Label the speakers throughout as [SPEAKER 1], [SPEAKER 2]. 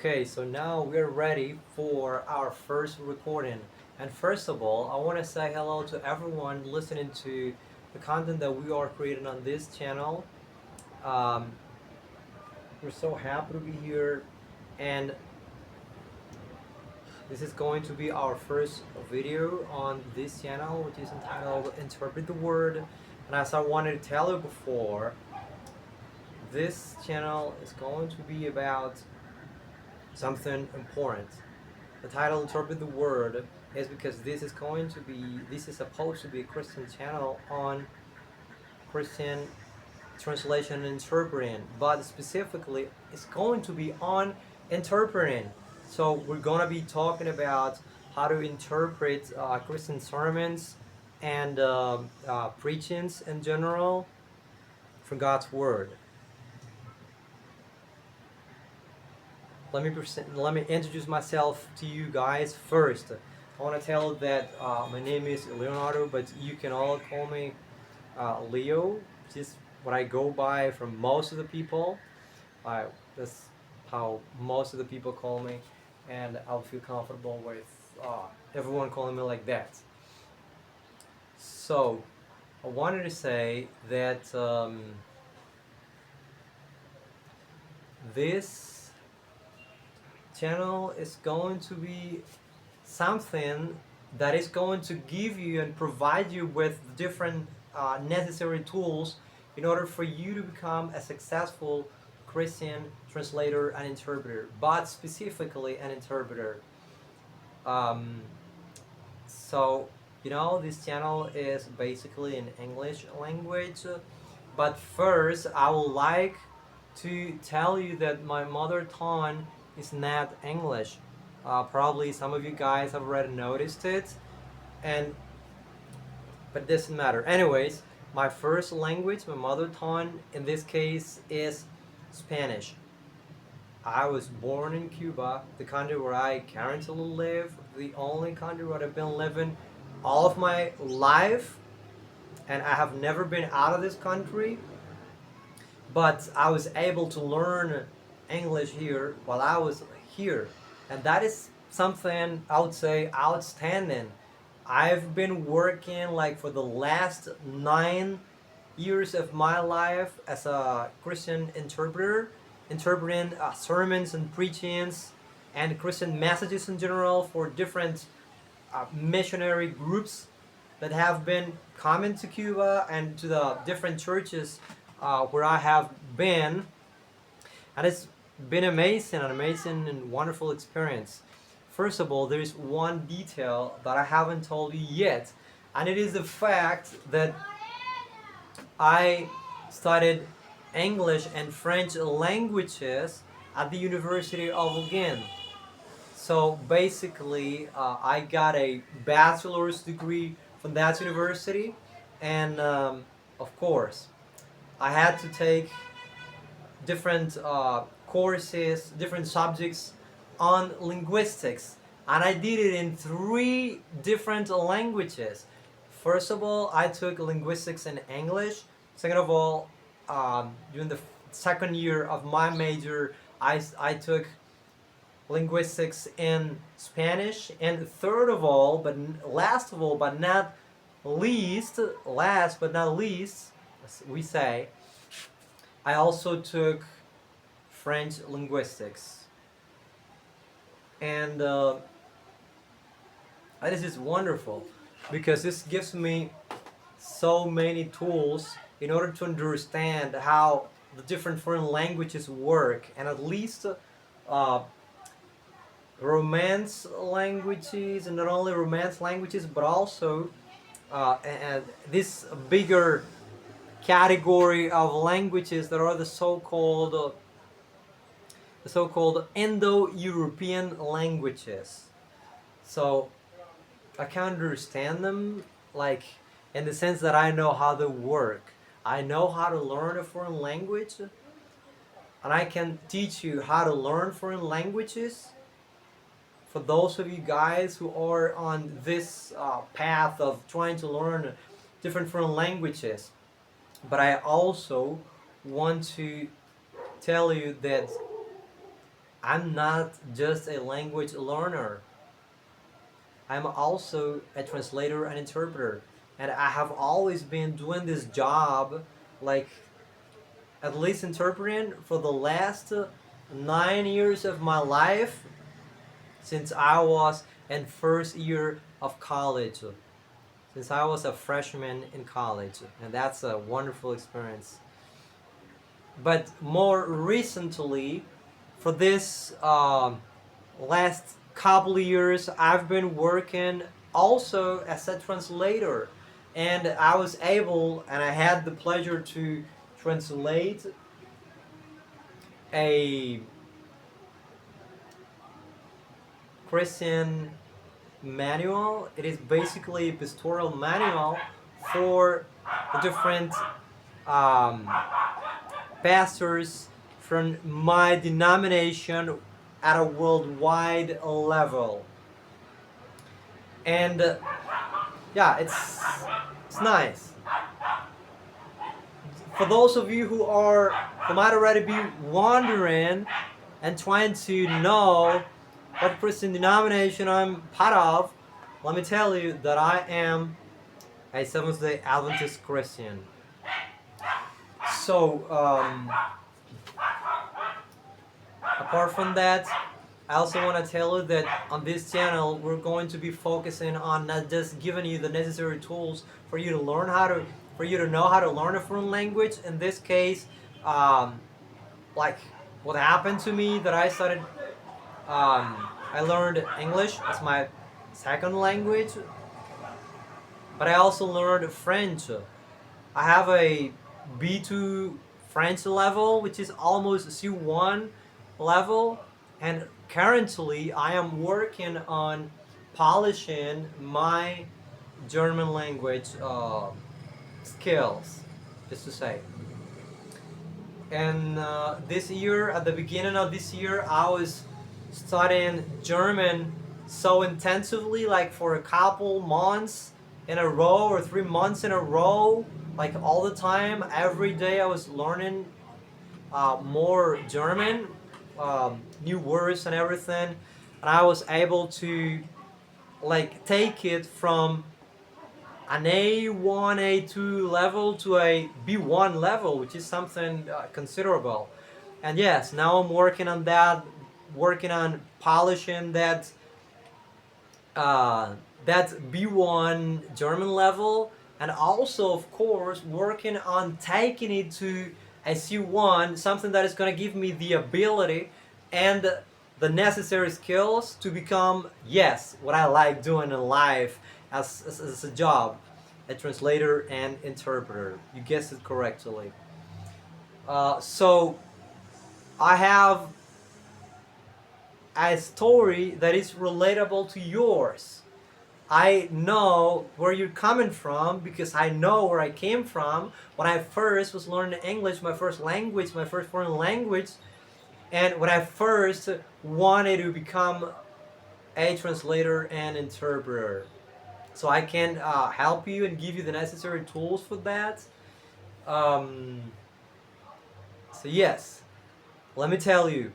[SPEAKER 1] Okay, so now we're ready for our first recording. And first of all, I want to say hello to everyone listening to the content that we are creating on this channel. Um, we're so happy to be here, and this is going to be our first video on this channel, which is entitled Interpret the Word. And as I wanted to tell you before, this channel is going to be about something important. The title Interpret the Word is because this is supposed to be a Christian channel on Christian translation and interpreting, but specifically it's going to be on interpreting. So we're gonna be talking about how to interpret Christian sermons and preachings in general from God's Word. Let me introduce myself to you guys first. I want to tell that my name is Leonardo, but you can all call me Leo. Just what I go by from most of the people. That's how most of the people call me, and I'll feel comfortable with everyone calling me like that. So I wanted to say that this channel is going to be something that is going to give you and provide you with different necessary tools in order for you to become a successful Christian translator and interpreter, but specifically an interpreter. Um, so, this channel is basically in English language, but first I would like to tell you that my mother tongue is not English. Probably some of you guys have already noticed it, and but it doesn't matter. Anyways, my first language, my mother tongue, in this case, is Spanish. I was born in Cuba, the country where I currently live, the only country where I've been living all of my life, and I have never been out of this country. But I was able to learn English here while I was here, and that is something I would say outstanding. I've been working like for the last 9 years of my life as a Christian interpreter, interpreting sermons and preachings and Christian messages in general for different missionary groups that have been coming to Cuba and to the different churches where I have been, and it's been an amazing and wonderful experience. First of all, there is one detail that I haven't told you yet, and it is the fact that I studied English and French languages at the University of Ghent. So basically, I got a bachelor's degree from that university, and of course, I had to take different courses, different subjects on linguistics, and I did it in 3 different languages. First of all, I took linguistics in English. Second of all, during the second year of my major, I took linguistics in Spanish, and third of all, but last of all, but not least, last but not least, as we say, I also took French linguistics, and this is wonderful because this gives me so many tools in order to understand how the different foreign languages work, and at least Romance languages, and not only Romance languages, but also and this bigger category of languages that are the so-called Indo-European languages. So I can understand them, like in the sense that I know how they work. I know how to learn a foreign language, and I can teach you how to learn foreign languages for those of you guys who are on this path of trying to learn different foreign languages. But I also want to tell you that I'm not just a language learner. I'm also a translator and interpreter. And I have always been doing this job, like at least interpreting, for the last 9 years of my life, since I was in first year of college, since I was a freshman in college. And that's a wonderful experience. But more recently, for this last couple of years, I've been working also as a translator, and I was able and I had the pleasure to translate a Christian manual. It is basically a pastoral manual for the different um, pastors from my denomination at a worldwide level. And yeah, it's nice. For those of you who might already be wondering and trying to know what Christian denomination I'm part of, let me tell you that I am a Seventh-day Adventist Christian. So, apart from that, I also want to tell you that on this channel we're going to be focusing on not just giving you the necessary tools for you to learn for you to know how to learn a foreign language. In this case, like what happened to me, that I started, I learned English as my second language, but I also learned French. I have a B2 French level, which is almost C1 level, and currently I am working on polishing my German language skills, just to say. And this year, at the beginning of this year, I was studying German so intensively, like for a couple months in a row or 3 months in a row, like all the time, every day I was learning more German, new words and everything, and I was able to like take it from an A1, A2 level to a B1 level, which is something considerable. And yes, now I'm working on that, working on polishing uh, that B1 German level, and also, of course, working on taking it to a C1, something that is going to give me the ability and the necessary skills to become, yes, what I like doing in life as a job, a translator and interpreter. You guessed it correctly. So I have a story that is relatable to yours. I know where you're coming from because I know where I came from when I first was learning English, my first language, my first foreign language, and when I first wanted to become a translator and interpreter. So I can help you and give you the necessary tools for that. Um, so yes, let me tell you,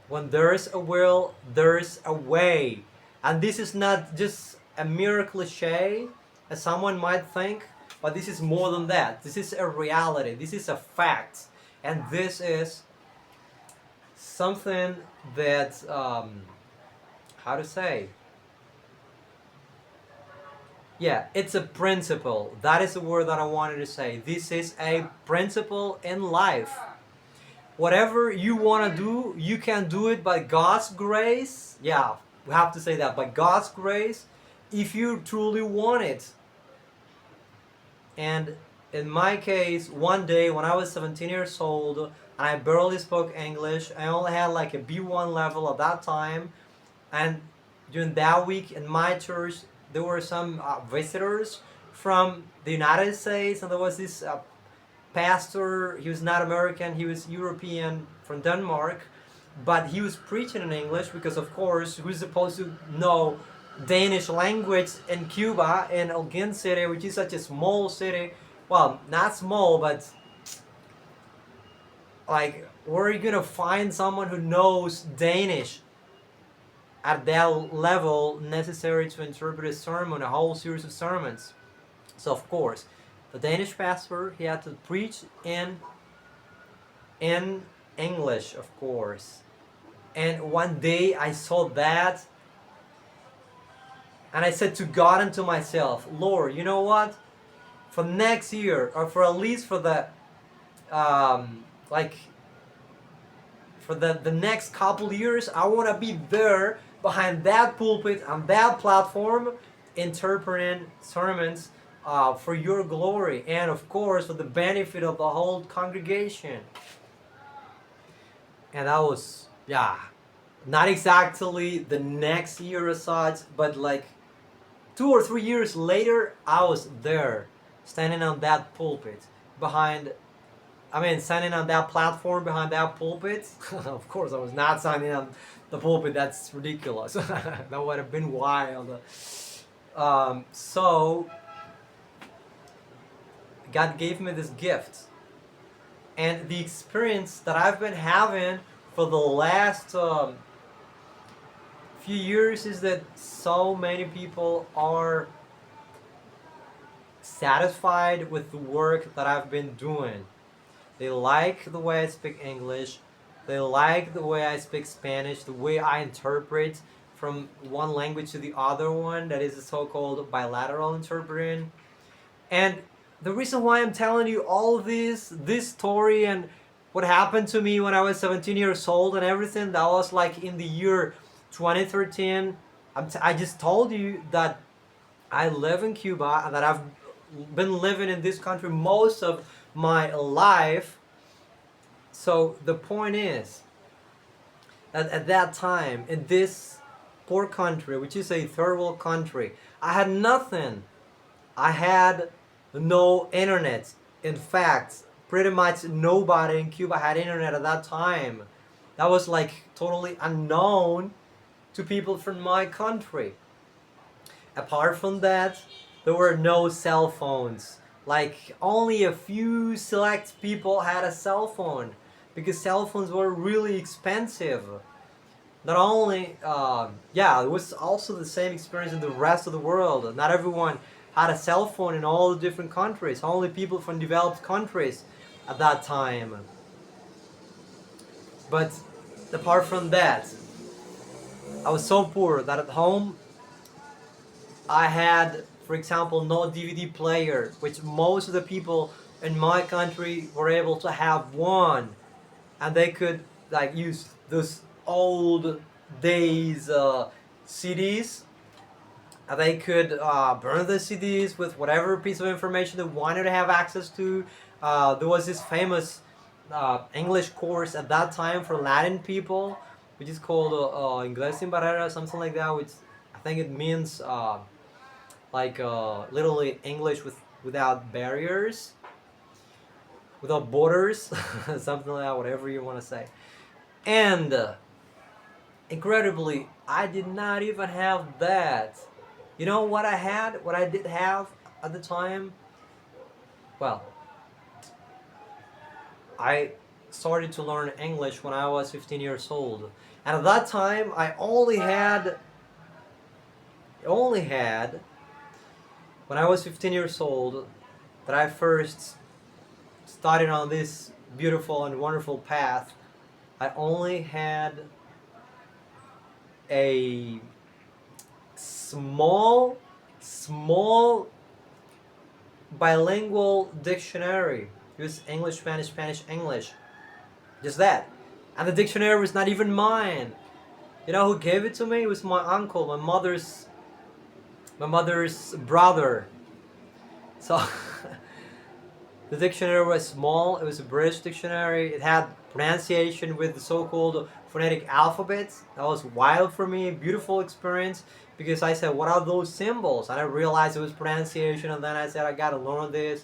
[SPEAKER 1] when there's a will, there's a way. And this is not just a mere cliche, as someone might think, but this is more than that. This is a reality. This is a fact. And this is something that, how to say? Yeah, it's a principle. That is the word that I wanted to say. This is a principle in life. Whatever you want to do, you can do it by God's grace. Yeah, we have to say that, by God's grace, if you truly want it. And in my case, one day when I was 17 years old and I barely spoke English, I only had like a B1 level at that time. And during that week in my church, there were some visitors from the United States, and there was this pastor. He was not American, he was European, from Denmark, but he was preaching in English because, of course, who's supposed to know Danish language in Cuba, in Elgin City, which is such a small city? Well, not small, but like where are you gonna find someone who knows Danish at that level necessary to interpret a sermon, a whole series of sermons? So of course, the Danish pastor, he had to preach in English, of course. And one day I saw that, and I said to God and to myself, Lord, you know what? For next year, or for at least for the like for the next couple years, I want to be there behind that pulpit on that platform, interpreting sermons for your glory, and of course for the benefit of the whole congregation. And that was, yeah, not exactly the next year as such, but like 2 or 3 years later, I was there, standing on that pulpit, standing on that platform behind that pulpit. Of course, I was not standing on the pulpit. That's ridiculous. That would have been wild. So, God gave me this gift. And the experience that I've been having for the last few years is that so many people are satisfied with the work that I've been doing. They like the way I speak English. They like the way I speak Spanish, the way I interpret from one language to the other one, that is the so-called bilateral interpreting. And the reason why I'm telling you all of this story and what happened to me when I was 17 years old and everything, that was like in the year 2013. I just told you that I live in Cuba and that I've been living in this country most of my life. So the point is that at that time, in this poor country, which is a third world country, I had nothing. I had no internet. In fact, pretty much nobody in Cuba had internet at that time. That was like totally unknown to people from my country. Apart from that, there were no cell phones. Like only a few select people had a cell phone because cell phones were really expensive. Not only, it was also the same experience in the rest of the world. Not everyone had a cell phone in all the different countries. Only people from developed countries at that time. But apart from that, I was so poor that at home I had, for example, no DVD player, which most of the people in my country were able to have one, and they could like use those old days CDs. And they could burn the CDs with whatever piece of information they wanted to have access to. There was this famous English course at that time for Latin people, which is called Inglés sin Barreras, something like that, which I think it means literally English without barriers, without borders, something like that, whatever you want to say. And incredibly, I did not even have that. You know what I had? What I did have at the time? Well, I started to learn English when I was 15 years old. And at that time, I only had, when I was 15 years old, that I first started on this beautiful and wonderful path, I only had a small bilingual dictionary. It was English, Spanish, Spanish, English. Just that. And the dictionary was not even mine. You know who gave it to me? It was my uncle, my mother's brother. So the dictionary was small. It was a British dictionary. It had pronunciation with the so-called phonetic alphabets. That was wild for me. Beautiful experience, because I said, what are those symbols? And I realized it was pronunciation, and then I said, I gotta learn this.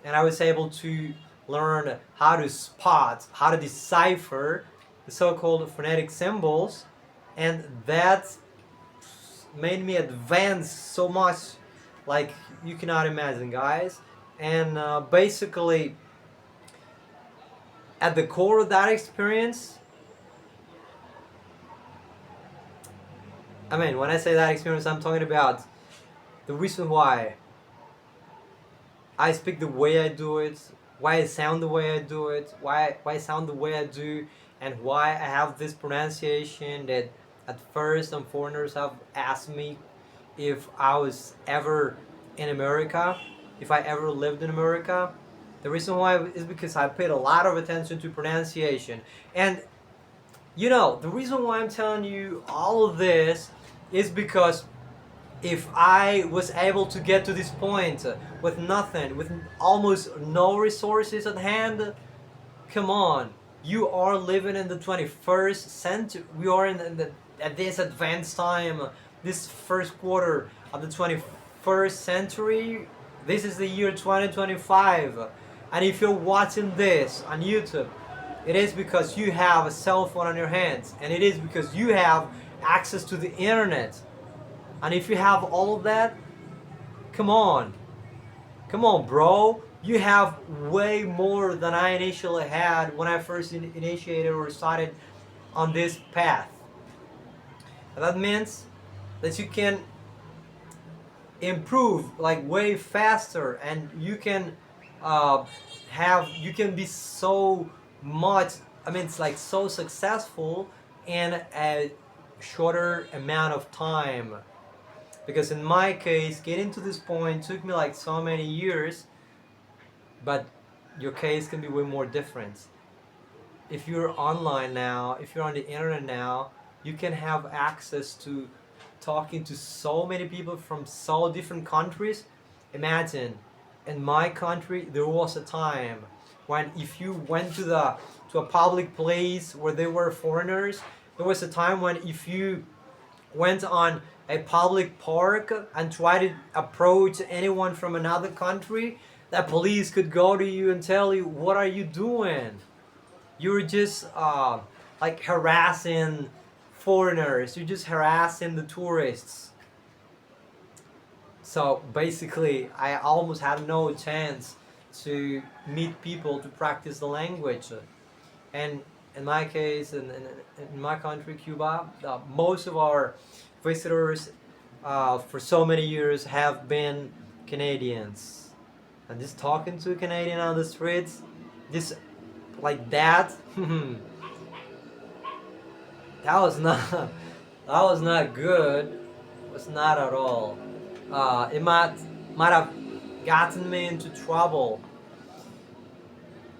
[SPEAKER 1] And I was able to learn how to spot, how to decipher the so-called phonetic symbols, and that made me advance so much, like you cannot imagine, guys. And basically, at the core of that experience, I mean, when I say that experience, I'm talking about the reason why I speak the way I do it, why I sound the way I do it, why I sound the way I do, and why I have this pronunciation that at first some foreigners have asked me if I was ever in America, if I ever lived in America. The reason why is because I paid a lot of attention to pronunciation. And you know, the reason why I'm telling you all of this is because if I was able to get to this point with nothing, with almost no resources at hand, come on, you are living in the 21st century. We are at this advanced time, this first quarter of the 21st century. This is the year 2025. And if you're watching this on YouTube, it is because you have a cell phone on your hands, and it is because you have access to the internet. And if you have all of that, come on. Come on, bro. You have way more than I initially had when I first initiated or started on this path. And that means that you can improve like way faster, and you can you can be so much, I mean, it's like so successful in a shorter amount of time. Because in my case, getting to this point took me like so many years, but your case can be way more different. If you're online now, if you're on the internet now, you can have access to talking to so many people from so different countries. Imagine, in my country, there was a time when if you went to a public place where there were foreigners, there was a time when if you went on a public park and tried to approach anyone from another country, the police could go to you and tell you, "What are you doing? You're just like harassing foreigners. You're just harassing the tourists." So basically, I almost had no chance to meet people to practice the language. And in my case, in my country, Cuba, most of our visitors for so many years have been Canadians. And just talking to a Canadian on the streets, just like that, that was not that was not good. It was not at all. It might have gotten me into trouble.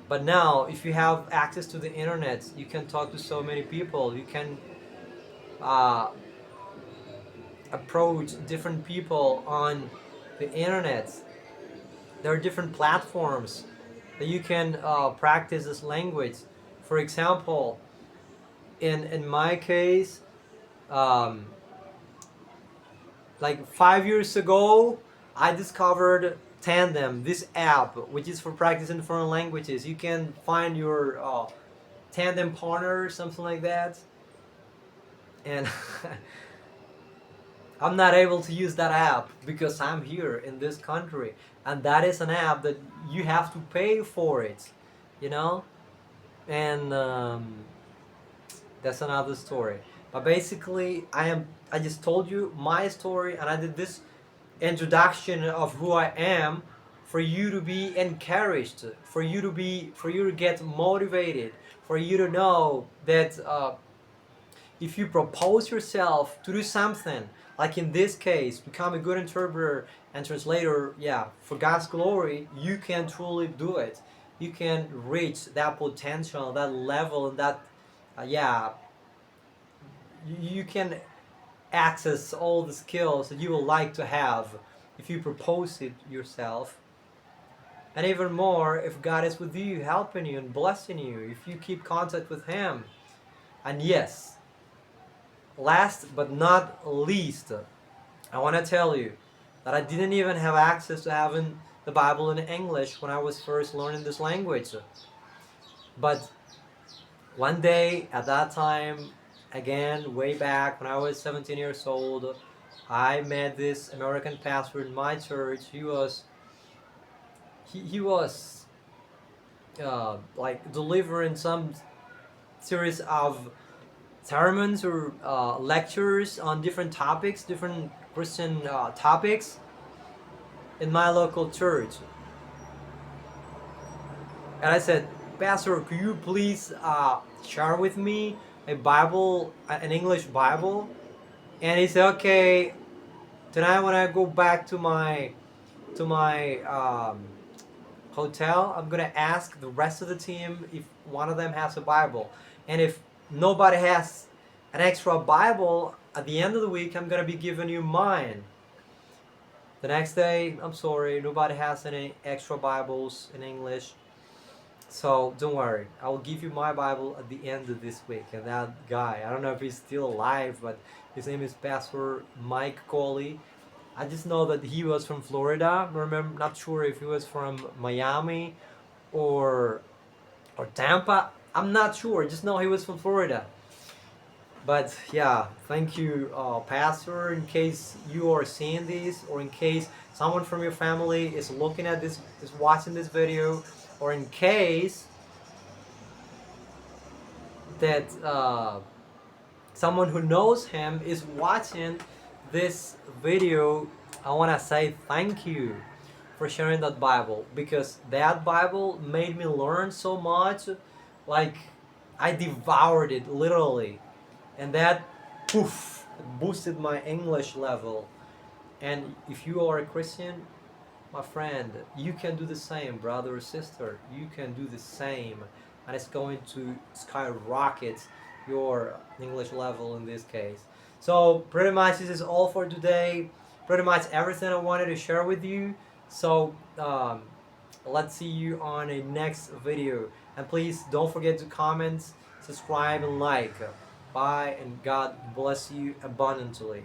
[SPEAKER 1] But now, if you have access to the internet, you can talk to so many people. You can uh, approach different people on the internet. There are different platforms that you can practice this language. For example, in my case, um, like 5 years ago, I discovered Tandem, this app, which is for practicing foreign languages. You can find your tandem partner, something like that. And I'm not able to use that app because I'm here in this country, and that is an app that you have to pay for it, you know. And that's another story. But basically, I just told you my story, and I did this introduction of who I am for you to be encouraged, for you to get motivated, for you to know that if you propose yourself to do something, like in this case, become a good interpreter and translator, yeah, for God's glory, you can truly do it. You can reach that potential, that level, and that, yeah, you can access all the skills that you would like to have if you propose it yourself. And even more, if God is with you, helping you and blessing you, if you keep contact with Him. And yes, last but not least, I want to tell you that I didn't even have access to having the Bible in English when I was first learning this language. But one day, at that time, again, way back when I was 17 years old, I met this American pastor in my church. He was like delivering some series of sermons or lectures on different topics, different Christian topics in my local church. And I said, Pastor, could you please share with me a Bible, an English Bible? And he said, okay, tonight when I go back to my hotel, I'm gonna ask the rest of the team if one of them has a Bible, and if nobody has an extra Bible, at the end of the week, I'm gonna be giving you mine. The next day, I'm sorry, nobody has any extra Bibles in English. So don't worry, I will give you my Bible at the end of this week. And that guy, I don't know if he's still alive, but his name is Pastor Mike Coley. I just know that he was from Florida. Remember, not sure if he was from Miami or Tampa. I'm not sure. Just know he was from Florida. But yeah, thank you, Pastor. In case you are seeing this, or in case someone from your family is looking at this, is watching this video, or in case that someone who knows him is watching this video, I want to say thank you for sharing that Bible, because that Bible made me learn so much. Like, I devoured it literally, and that poof boosted my English level. And if you are a Christian, my friend, you can do the same, brother or sister. You can do the same, and it's going to skyrocket your English level in this case. So pretty much this is all for today. Pretty much everything I wanted to share with you. So let's see you on a next video. And please don't forget to comment, subscribe, and like. Bye, and God bless you abundantly.